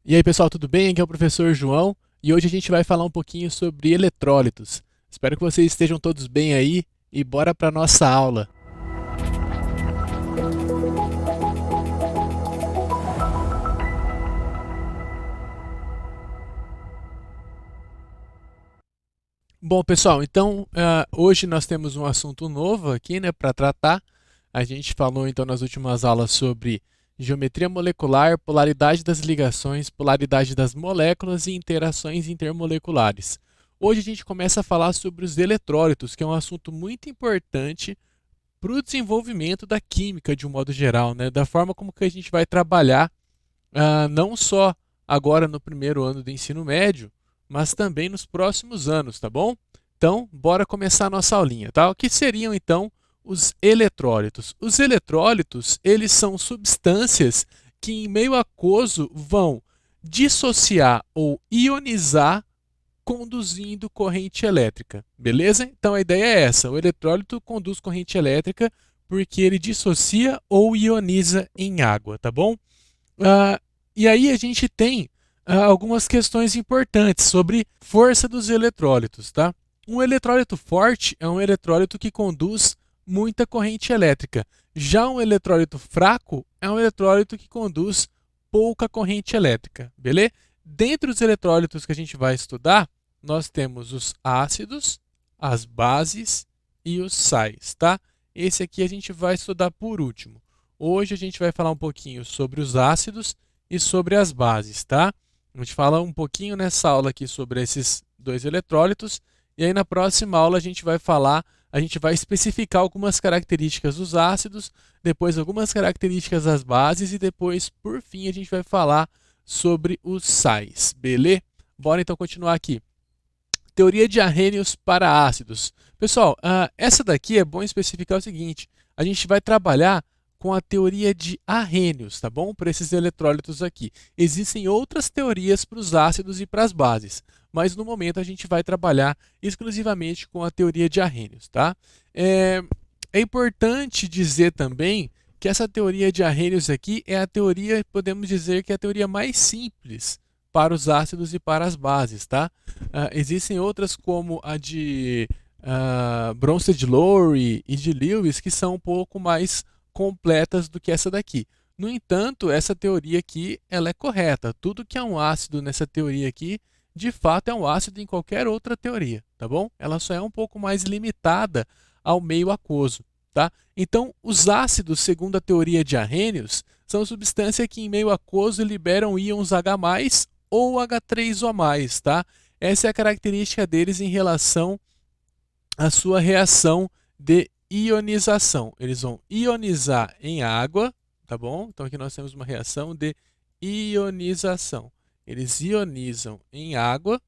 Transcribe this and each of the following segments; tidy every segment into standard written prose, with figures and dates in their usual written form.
E aí pessoal, tudo bem? Aqui é o professor João e hoje a gente vai falar um pouquinho sobre eletrólitos. Espero que vocês estejam todos bem aí e bora para nossa aula. Bom pessoal, então hoje nós temos um assunto novo aqui, né, para tratar. A gente falou então nas últimas aulas sobre geometria molecular, polaridade das ligações, polaridade das moléculas e interações intermoleculares. Hoje a gente começa a falar sobre os eletrólitos, que é um assunto muito importante para o desenvolvimento da química de um modo geral, né? Da forma como que a gente vai trabalhar, não só agora no primeiro ano do ensino médio, mas também nos próximos anos, tá bom? Então, bora começar a nossa aulinha, tá? O que seriam então os eletrólitos? Os eletrólitos, eles são substâncias que em meio aquoso vão dissociar ou ionizar conduzindo corrente elétrica, beleza? Então a ideia é essa: o eletrólito conduz corrente elétrica porque ele dissocia ou ioniza em água, tá bom? E aí a gente tem algumas questões importantes sobre força dos eletrólitos, tá? Um eletrólito forte é um eletrólito que conduz muita corrente elétrica. Já um eletrólito fraco é um eletrólito que conduz pouca corrente elétrica, beleza? Dentre os eletrólitos que a gente vai estudar, nós temos os ácidos, as bases e os sais, tá? Esse aqui a gente vai estudar por último. Hoje a gente vai falar um pouquinho sobre os ácidos e sobre as bases, tá? A gente fala um pouquinho nessa aula aqui sobre esses dois eletrólitos e aí na próxima aula a gente vai especificar algumas características dos ácidos, depois algumas características das bases e depois, por fim, a gente vai falar sobre os sais, beleza? Bora então continuar aqui. Teoria de Arrhenius para ácidos. Pessoal, essa daqui é bom especificar o seguinte: a gente vai trabalhar com a teoria de Arrhenius, tá bom? Para esses eletrólitos aqui. Existem outras teorias para os ácidos e para as bases, mas no momento a gente vai trabalhar exclusivamente com a teoria de Arrhenius, tá? É importante dizer também que essa teoria de Arrhenius aqui é a teoria, podemos dizer que é a teoria mais simples para os ácidos e para as bases, tá? Existem outras como a de Bronsted-Lowry e de Lewis que são um pouco mais completas do que essa daqui. No entanto, essa teoria aqui ela é correta. Tudo que é um ácido nessa teoria aqui, de fato é um ácido em qualquer outra teoria, tá bom? Ela só é um pouco mais limitada ao meio aquoso, tá? Então, os ácidos, segundo a teoria de Arrhenius, são substâncias que em meio aquoso liberam íons H+, ou H3O+, tá? Essa é a característica deles em relação à sua reação de ionização. Eles vão ionizar em água, tá bom? Então aqui nós temos uma reação de ionização. Eles ionizam em água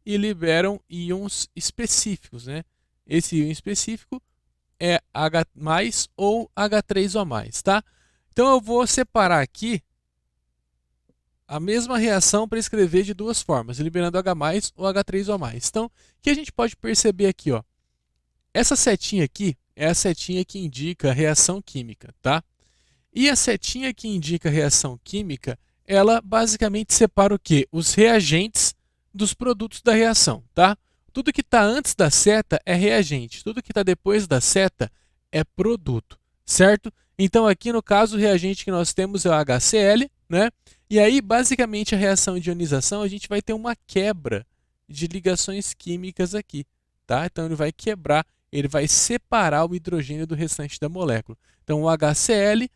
e liberam íons específicos, né? Esse íon específico é H+ ou H3O+, tá? Então eu vou separar aqui a mesma reação para escrever de duas formas, liberando H+ ou H3O+. Então, o que a gente pode perceber aqui, ó? Essa setinha aqui é a setinha que indica a reação química, tá? E a setinha que indica a reação química, ela basicamente separa o quê? Os reagentes dos produtos da reação, tá? Tudo que está antes da seta é reagente, tudo que está depois da seta é produto, certo? Então, aqui no caso, o reagente que nós temos é o HCl, né? E aí, basicamente, a reação de ionização, a gente vai ter uma quebra de ligações químicas aqui, tá? Então, ele vai quebrar, ele vai separar o hidrogênio do restante da molécula. Então, o HCl,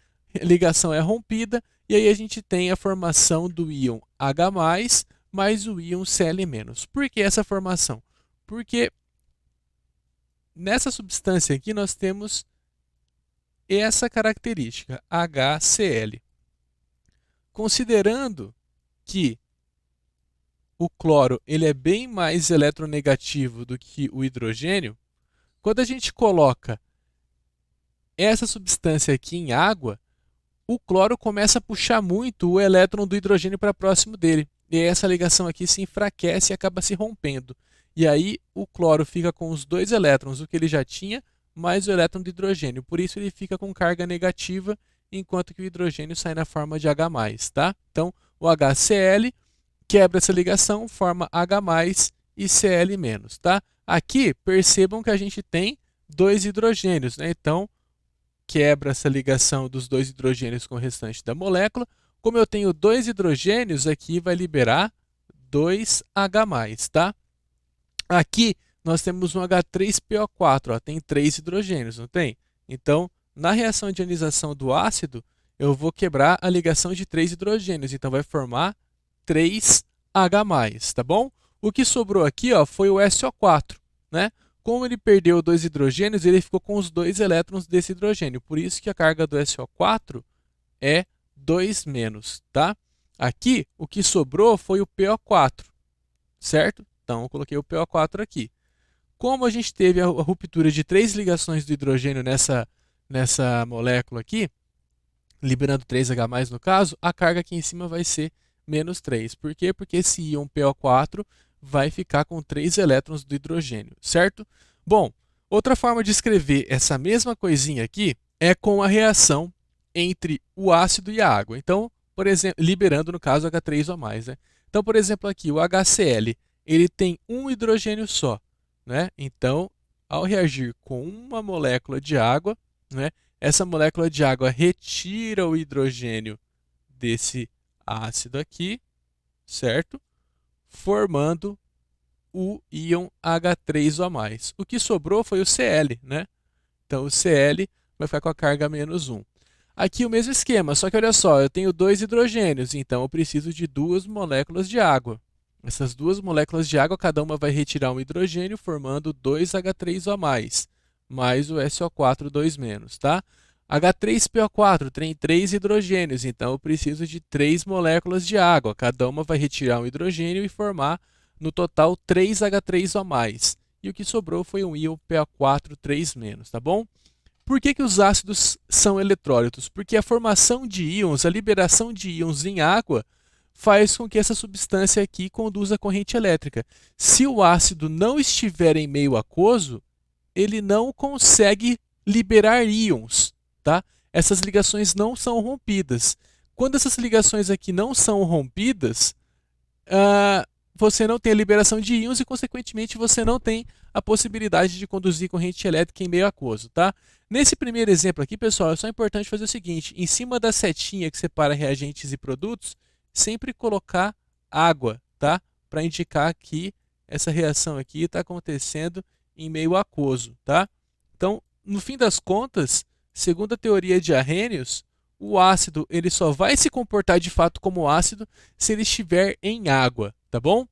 ligação é rompida, e aí a gente tem a formação do íon H+, mais o íon Cl-. Por que essa formação? Porque nessa substância aqui nós temos essa característica, HCl. Considerando que o cloro ele é bem mais eletronegativo do que o hidrogênio, quando a gente coloca essa substância aqui em água, o cloro começa a puxar muito o elétron do hidrogênio para próximo dele. E aí essa ligação aqui se enfraquece e acaba se rompendo. E aí o cloro fica com os dois elétrons, o que ele já tinha, mais o elétron do hidrogênio. Por isso ele fica com carga negativa, enquanto que o hidrogênio sai na forma de H+, tá? Então, o HCl quebra essa ligação, forma H+, e Cl-, tá? Aqui, percebam que a gente tem dois hidrogênios, né? Então, quebra essa ligação dos dois hidrogênios com o restante da molécula. Como eu tenho dois hidrogênios, aqui vai liberar 2H+, tá? Aqui nós temos um H3PO4, ó, tem 3 hidrogênios, não tem? Então, na reação de ionização do ácido, eu vou quebrar a ligação de 3 hidrogênios, então vai formar 3H+, tá bom? O que sobrou aqui, ó, foi o SO4, né? Como ele perdeu 2 hidrogênios, ele ficou com os 2 elétrons desse hidrogênio. Por isso que a carga do SO4 é 2-, tá? Aqui, o que sobrou foi o PO4, certo? Então, eu coloquei o PO4 aqui. Como a gente teve a ruptura de 3 ligações do hidrogênio nessa molécula aqui, liberando 3H+, no caso, a carga aqui em cima vai ser -3. Por quê? Porque esse íon PO4 vai ficar com 3 elétrons do hidrogênio, certo? Bom, outra forma de escrever essa mesma coisinha aqui é com a reação entre o ácido e a água. Então, por exemplo, liberando, no caso, H3O+, né? Então, por exemplo, aqui, o HCl, ele tem um hidrogênio só, né? Então, ao reagir com uma molécula de água, né, essa molécula de água retira o hidrogênio desse ácido aqui, certo? Formando o íon H3O+. O que sobrou foi o Cl, né? Então, o Cl vai ficar com a carga -1. Aqui o mesmo esquema, só que olha só, eu tenho 2 hidrogênios, então eu preciso de 2 moléculas de água. Essas 2 moléculas de água, cada uma vai retirar um hidrogênio, formando 2H3O+, mais o SO4 2-, tá? H3PO4 tem 3 hidrogênios, então eu preciso de 3 moléculas de água. Cada uma vai retirar um hidrogênio e formar, no total, 3H3O+. E o que sobrou foi um íon PO4 3-, tá bom? Por que os ácidos são eletrólitos? Porque a formação de íons, a liberação de íons em água, faz com que essa substância aqui conduza corrente elétrica. Se o ácido não estiver em meio aquoso, ele não consegue liberar íons, tá? Essas ligações não são rompidas. Quando essas ligações aqui não são rompidas, você não tem a liberação de íons e, consequentemente, você não tem a possibilidade de conduzir corrente elétrica em meio aquoso, tá? Nesse primeiro exemplo aqui, pessoal, é só importante fazer o seguinte: em cima da setinha que separa reagentes e produtos, sempre colocar água, tá? Para indicar que essa reação aqui está acontecendo em meio aquoso, tá? Então, no fim das contas, segundo a teoria de Arrhenius, o ácido ele só vai se comportar de fato como ácido se ele estiver em água, tá bom?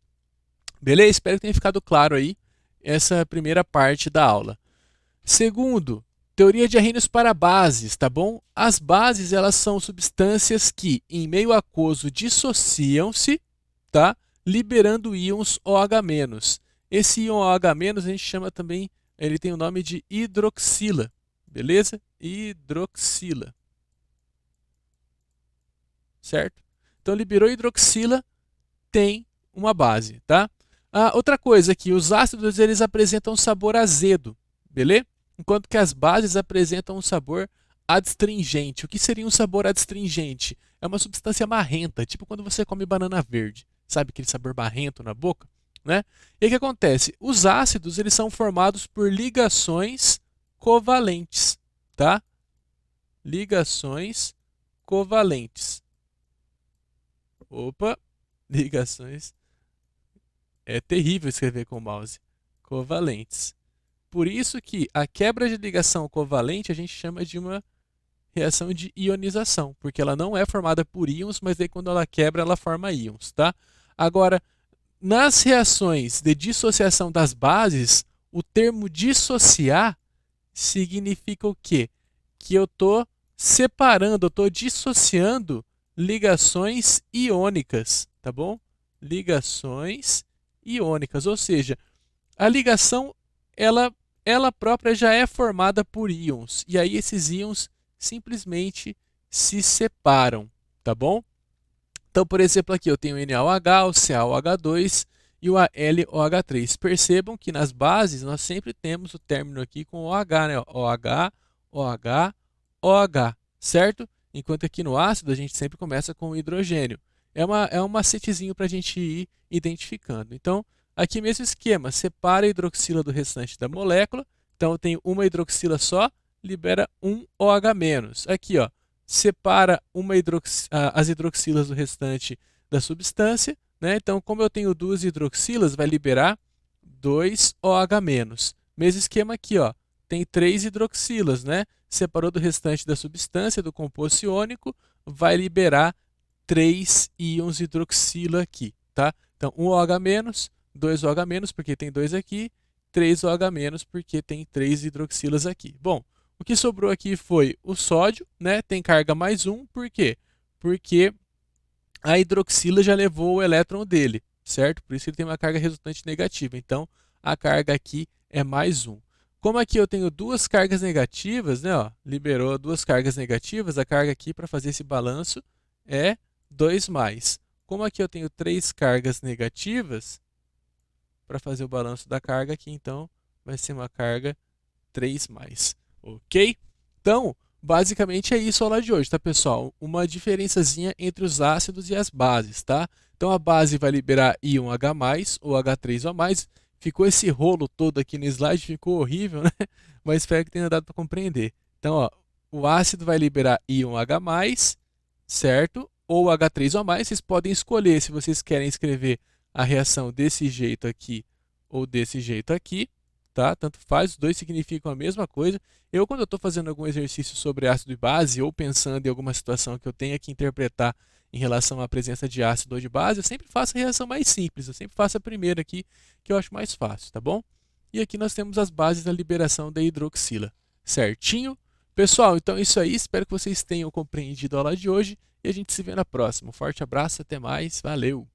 Beleza? Espero que tenha ficado claro aí essa primeira parte da aula. Segundo, teoria de Arrhenius para bases, tá bom? As bases, elas são substâncias que em meio aquoso dissociam-se, tá? Liberando íons OH-. Esse íon OH- a gente chama também, ele tem o nome de hidroxila, beleza? Hidroxila. Certo? Então, liberou hidroxila, tem uma base, tá? Outra coisa aqui, os ácidos eles apresentam um sabor azedo, beleza? Enquanto que as bases apresentam um sabor adstringente. O que seria um sabor adstringente? É uma substância marrenta, tipo quando você come banana verde, sabe aquele sabor marrento na boca, né? E aí o que acontece? Os ácidos eles são formados por ligações covalentes, tá? Ligações covalentes. Opa, ligações. É terrível escrever com o mouse. Covalentes. Por isso que a quebra de ligação covalente a gente chama de uma reação de ionização, porque ela não é formada por íons, mas daí quando ela quebra ela forma íons, tá? Agora, nas reações de dissociação das bases, o termo dissociar significa o quê? Que eu estou separando, eu estou dissociando ligações iônicas, tá bom? Ligações iônicas, ou seja, a ligação ela própria já é formada por íons, e aí esses íons simplesmente se separam, tá bom? Então, por exemplo, aqui eu tenho o NaOH, o CaOH2 e o AlOH3. Percebam que nas bases nós sempre temos o término aqui com OH, né? OH, OH, OH, certo? Enquanto aqui no ácido a gente sempre começa com o hidrogênio. é um macetezinho para a gente ir identificando. Então, aqui mesmo esquema, separa a hidroxila do restante da molécula. Então, eu tenho uma hidroxila só, libera um OH-. Aqui, ó, separa as hidroxilas do restante da substância, né? Então, como eu tenho duas hidroxilas, vai liberar 2 OH-. Mesmo esquema aqui, ó, tem 3 hidroxilas, né? Separou do restante da substância, do composto iônico, vai liberar 3 íons hidroxila aqui, tá? Então, 1 OH-, 2 OH-, porque tem 2 aqui, 3 OH-, porque tem 3 hidroxilas aqui. Bom, o que sobrou aqui foi o sódio, né? Tem carga mais 1, por quê? Porque a hidroxila já levou o elétron dele, certo? Por isso ele tem uma carga resultante negativa. Então, a carga aqui é mais 1. Como aqui eu tenho duas cargas negativas, né? Ó, liberou duas cargas negativas, a carga aqui para fazer esse balanço é 2+. Como aqui eu tenho 3 cargas negativas, para fazer o balanço da carga aqui, então, vai ser uma carga 3+. Ok? Então, basicamente é isso a aula de hoje, tá, pessoal? Uma diferençazinha entre os ácidos e as bases, tá? Então, a base vai liberar íon H+, ou H3O+. Ficou esse rolo todo aqui no slide, ficou horrível, né? Mas espero que tenha dado para compreender. Então, ó, o ácido vai liberar íon H+, certo? Ou H3O+. Vocês podem escolher se vocês querem escrever a reação desse jeito aqui ou desse jeito aqui, tá? Tanto faz, os dois significam a mesma coisa. Eu, quando eu estou fazendo algum exercício sobre ácido e base, ou pensando em alguma situação que eu tenha que interpretar em relação à presença de ácido ou de base, eu sempre faço a reação mais simples, eu sempre faço a primeira aqui, que eu acho mais fácil, tá bom? E aqui nós temos as bases da liberação da hidroxila, certinho? Pessoal, então é isso aí, espero que vocês tenham compreendido a aula de hoje e a gente se vê na próxima. Um forte abraço, até mais, valeu!